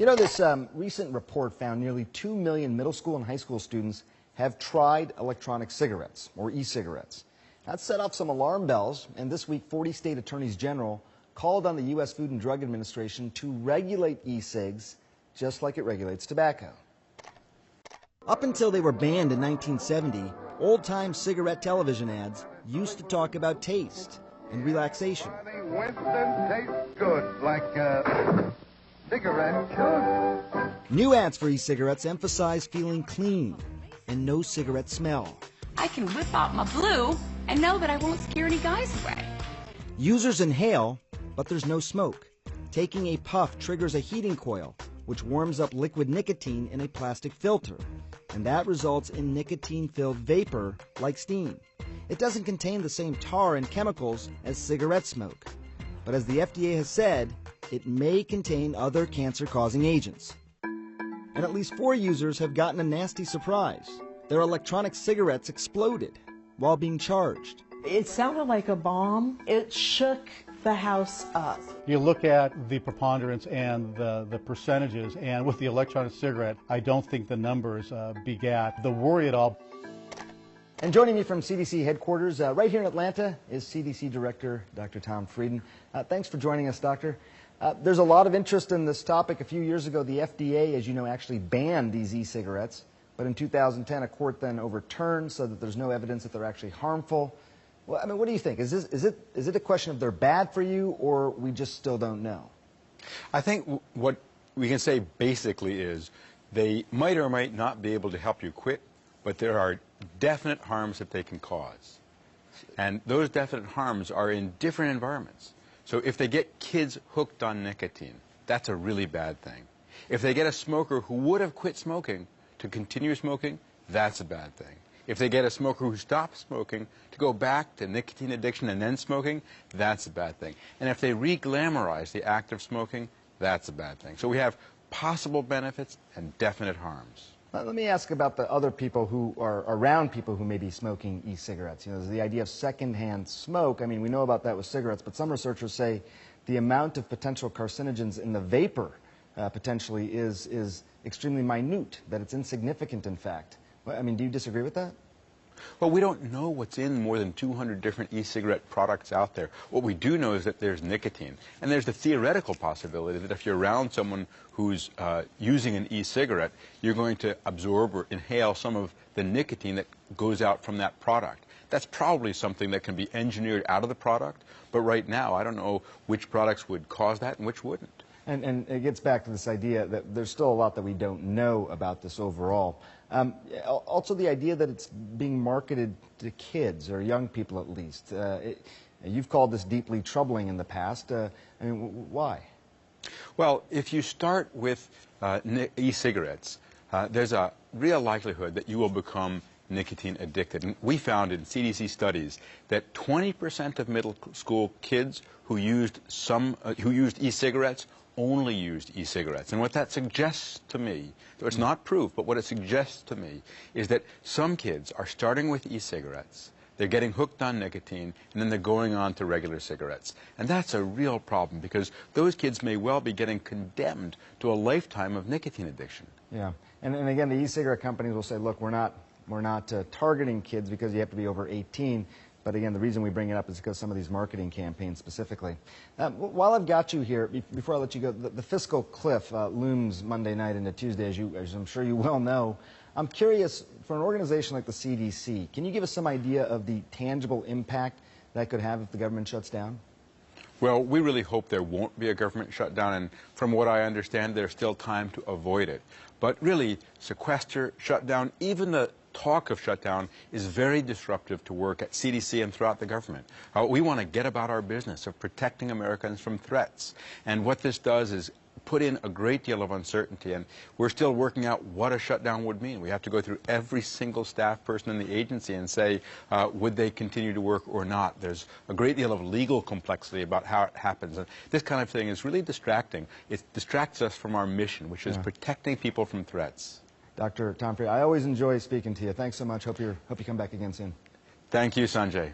You know, this recent report found nearly 2 million middle school and high school students have tried electronic cigarettes, or e-cigarettes. That set off some alarm bells, and this week 40 state attorneys general called on the U.S. Food and Drug Administration to regulate e-cigs just like it regulates tobacco. Up until they were banned in 1970, old-time cigarette television ads used to talk about taste and relaxation. Winston tastes good, like cigarette should. New ads for e-cigarettes emphasize feeling clean and no cigarette smell. I can whip out my blue and know that I won't scare any guys away. Users inhale, but there's no smoke. Taking a puff triggers a heating coil, which warms up liquid nicotine in a plastic filter, and that results in nicotine-filled vapor like steam. It doesn't contain the same tar and chemicals as cigarette smoke, but as the FDA has said, it may contain other cancer-causing agents. And at least 4 users have gotten a nasty surprise. Their electronic cigarettes exploded while being charged. It sounded like a bomb. It shook the house up. You look at the preponderance and the percentages, and with the electronic cigarette, I don't think the numbers begat the worry at all. And joining me from CDC headquarters right here in Atlanta is CDC Director Dr. Tom Frieden. Thanks for joining us, Doctor. There's a lot of interest in this topic. A few years ago, the FDA, as you know, actually banned these e-cigarettes. But in 2010, a court then overturned so that there's no evidence that they're actually harmful. Well, I mean, what do you think? Is it a question of they're bad for you, or we just still don't know? I think what we can say basically is they might or might not be able to help you quit, but there are definite harms that they can cause. And those definite harms are in different environments. So if they get kids hooked on nicotine, that's a really bad thing. If they get a smoker who would have quit smoking to continue smoking, that's a bad thing. If they get a smoker who stopped smoking to go back to nicotine addiction and then smoking, that's a bad thing. And if they re-glamorize the act of smoking, that's a bad thing. So we have possible benefits and definite harms. Let me ask about the other people who are around people who may be smoking e-cigarettes. You know, there's the idea of secondhand smoke. I mean, we know about that with cigarettes, but some researchers say the amount of potential carcinogens in the vapor potentially is extremely minute, that it's insignificant, in fact. I mean, do you disagree with that? Well, we don't know what's in more than 200 different e-cigarette products out there. What we do know is that there's nicotine. And there's the theoretical possibility that if you're around someone who's using an e-cigarette, you're going to absorb or inhale some of the nicotine that goes out from that product. That's probably something that can be engineered out of the product. But right now, I don't know which products would cause that and which wouldn't. And it gets back to this idea that there's still a lot that we don't know about this overall. Also the idea that it's being marketed to kids, or young people at least. You've called this deeply troubling in the past. I mean, why? Well, if you start with e-cigarettes, there's a real likelihood that you will become nicotine addicted. And we found in CDC studies that 20% of middle school kids who used e-cigarettes only used e-cigarettes. And what that suggests to me, though it's not proof, but what it suggests to me is that some kids are starting with e-cigarettes, they're getting hooked on nicotine, and then they're going on to regular cigarettes. And that's a real problem, because those kids may well be getting condemned to a lifetime of nicotine addiction. Yeah, and again, the e-cigarette companies will say, look, we're not targeting kids because you have to be over 18. But again, the reason we bring it up is because some of these marketing campaigns specifically. While I've got you here, before I let you go, the fiscal cliff looms Monday night into Tuesday, as I'm sure you well know. I'm curious, for an organization like the CDC, can you give us some idea of the tangible impact that could have if the government shuts down? Well, we really hope there won't be a government shutdown, and from what I understand, there's still time to avoid it. But really, sequester, shutdown, even the talk of shutdown is very disruptive to work at CDC and throughout the government. We want to get about our business of protecting Americans from threats. And what this does is put in a great deal of uncertainty, and we're still working out what a shutdown would mean. We have to go through every single staff person in the agency and say, would they continue to work or not? There's a great deal of legal complexity about how it happens. And this kind of thing is really distracting. It distracts us from our mission, which is protecting people from threats. Dr. Tom Frieden, I always enjoy speaking to you. Thanks so much. Hope you come back again soon. Thank you, Sanjay.